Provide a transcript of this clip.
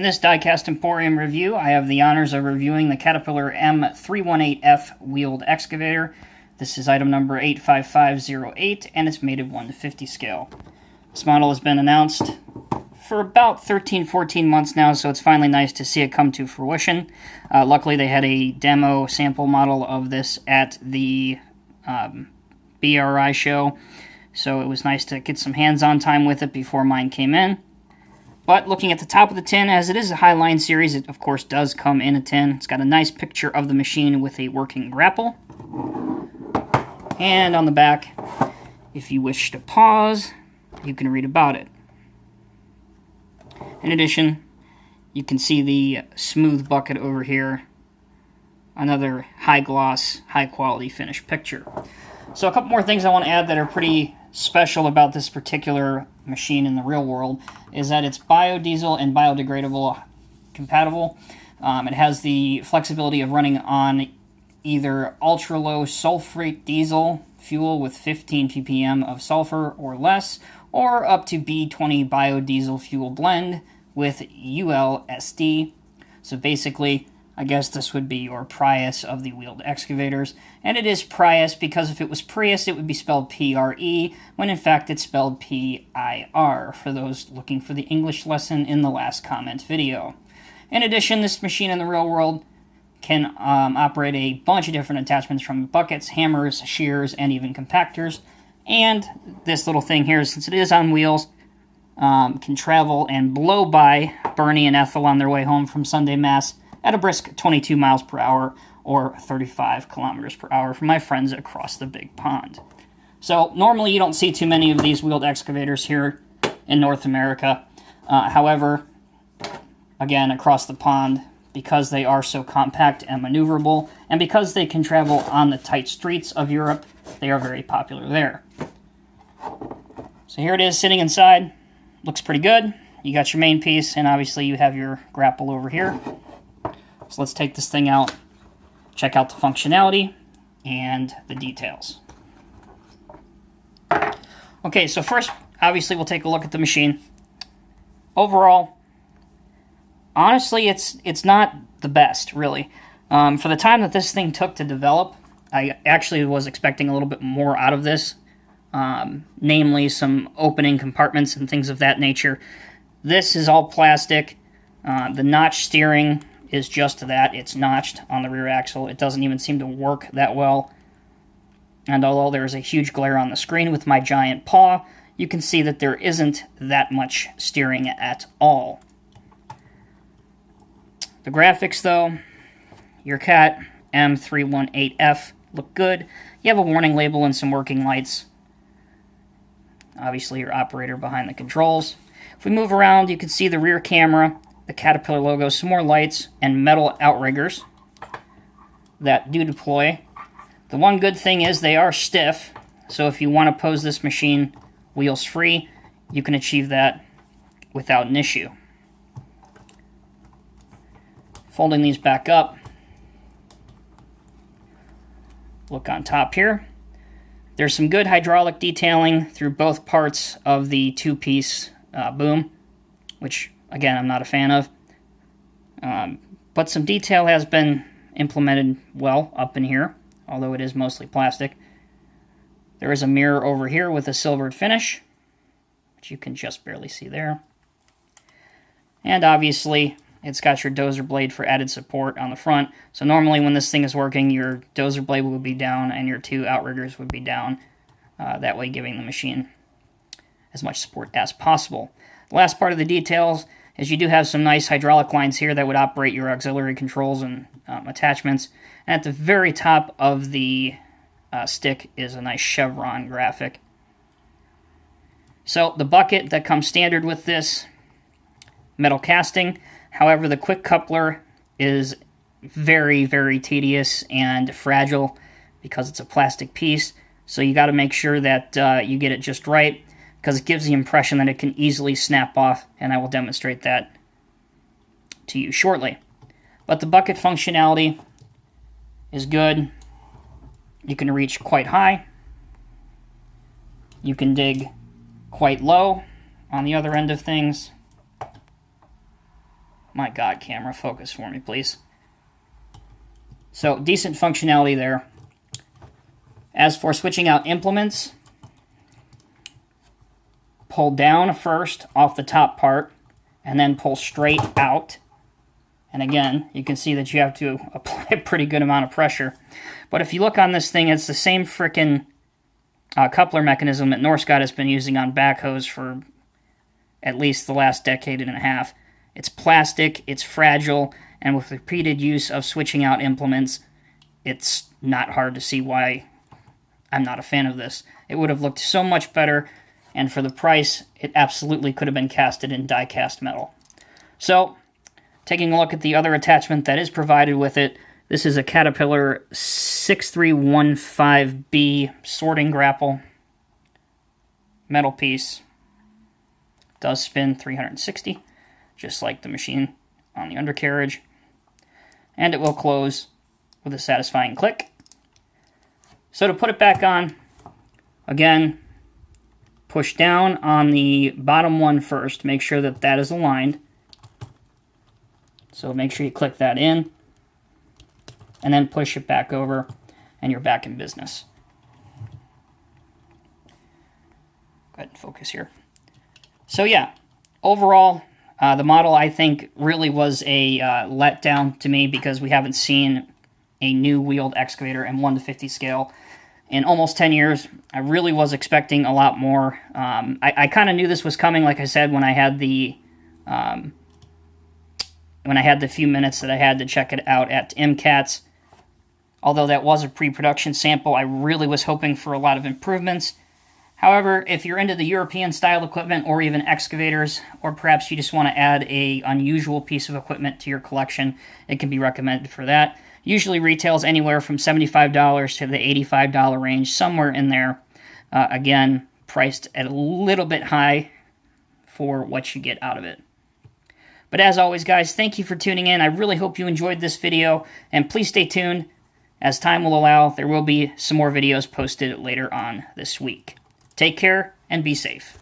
In this Diecast Emporium review, I have the honors of reviewing the Caterpillar M318F Wheeled Excavator. This is item number 85508, and it's made of 1:50 scale. This model has been announced for about 13-14 months now, so it's finally nice to see it come to fruition. Luckily, they had a demo sample model of this at the BRI show, so it was nice to get some hands-on time with it before mine came in. But looking at the top of the tin, as it is a Highline series, it of course does come in a tin. It's got a nice picture of the machine with a working grapple. And on the back, if you wish to pause, you can read about it. In addition, you can see the smooth bucket over here. Another high-gloss, high-quality finished picture. So a couple more things I want to add that are pretty special about this particular machine in the real world is that it's biodiesel and biodegradable compatible. It has the flexibility of running on either ultra-low sulfuric diesel fuel with 15 ppm of sulfur or less, or up to B20 biodiesel fuel blend with ULSD. So basically, I guess this would be your Prius of the wheeled excavators. And it is Prius because if it was Prius, it would be spelled P-R-E, when in fact it's spelled P-I-R, for those looking for the English lesson in the last comment video. In addition, this machine in the real world can operate a bunch of different attachments from buckets, hammers, shears, and even compactors. And this little thing here, since it is on wheels, can travel and blow by Bernie and Ethel on their way home from Sunday Mass at a brisk 22 miles per hour or 35 kilometers per hour for my friends across the big pond. So normally you don't see too many of these wheeled excavators here in North America. However, again, across the pond, because they are so compact and maneuverable, and because they can travel on the tight streets of Europe, they are very popular there. So here it is sitting inside. Looks pretty good. You got your main piece, and obviously you have your grapple over here. So let's take this thing out, check out the functionality and the details. Okay, so first, obviously, we'll take a look at the machine. Overall, honestly, it's not the best, really. For the time that this thing took to develop, I actually was expecting a little bit more out of this, namely some opening compartments and things of that nature. This is all plastic. The notch steering is just that. It's notched on the rear axle. It doesn't even seem to work that well. And although there is a huge glare on the screen with my giant paw, you can see that there isn't that much steering at all. The graphics, though, your Cat M318F look good. You have a warning label and some working lights. Obviously, your operator behind the controls. If we move around, you can see the rear camera, the Caterpillar logo, some more lights, and metal outriggers that do deploy. The one good thing is they are stiff, so if you want to pose this machine wheels free, you can achieve that without an issue. Folding these back up, look on top here. There's some good hydraulic detailing through both parts of the two-piece boom, which, again, I'm not a fan of. But some detail has been implemented well up in here, although it is mostly plastic. There is a mirror over here with a silvered finish, which you can just barely see there. And obviously, it's got your dozer blade for added support on the front. So normally when this thing is working, your dozer blade would be down and your two outriggers would be down. That way giving the machine as much support as possible. The last part of the details is you do have some nice hydraulic lines here that would operate your auxiliary controls and attachments. And at the very top of the stick is a nice chevron graphic. So the bucket that comes standard with this, metal casting. However, the quick coupler is very, very tedious and fragile because it's a plastic piece. So you got to make sure that you get it just right, because it gives the impression that it can easily snap off, and I will demonstrate that to you shortly. But the bucket functionality is good. You can reach quite high. You can dig quite low on the other end of things. My God, camera, focus for me, please. So, decent functionality there. As for switching out implements, pull down first off the top part, and then pull straight out. And again, you can see that you have to apply a pretty good amount of pressure. But if you look on this thing, it's the same frickin' coupler mechanism that Norscott has been using on backhoes for at least the last decade and a half. It's plastic, it's fragile, and with repeated use of switching out implements, it's not hard to see why I'm not a fan of this. It would have looked so much better, and for the price, it absolutely could have been casted in die-cast metal. So, taking a look at the other attachment that is provided with it, this is a Caterpillar 6315B sorting grapple. Metal piece. Does spin 360, just like the machine on the undercarriage. And it will close with a satisfying click. So to put it back on, again, push down on the bottom one first. Make sure that that is aligned. So make sure you click that in. And then push it back over, and you're back in business. Go ahead and focus here. So yeah, overall, the model I think really was a letdown to me because we haven't seen a new wheeled excavator in 1:50 scale in almost 10 years. I really was expecting a lot more. I kind of knew this was coming, like I said, when I had the few minutes that I had to check it out at MCATS. Although that was a pre-production sample, I really was hoping for a lot of improvements. However, if you're into the European style equipment or even excavators, or perhaps you just want to add a unusual piece of equipment to your collection, it can be recommended for that. Usually retails anywhere from $75 to the $85 range, somewhere in there. Again, priced at a little bit high for what you get out of it. But as always, guys, thank you for tuning in. I really hope you enjoyed this video, and please stay tuned. As time will allow, there will be some more videos posted later on this week. Take care and be safe.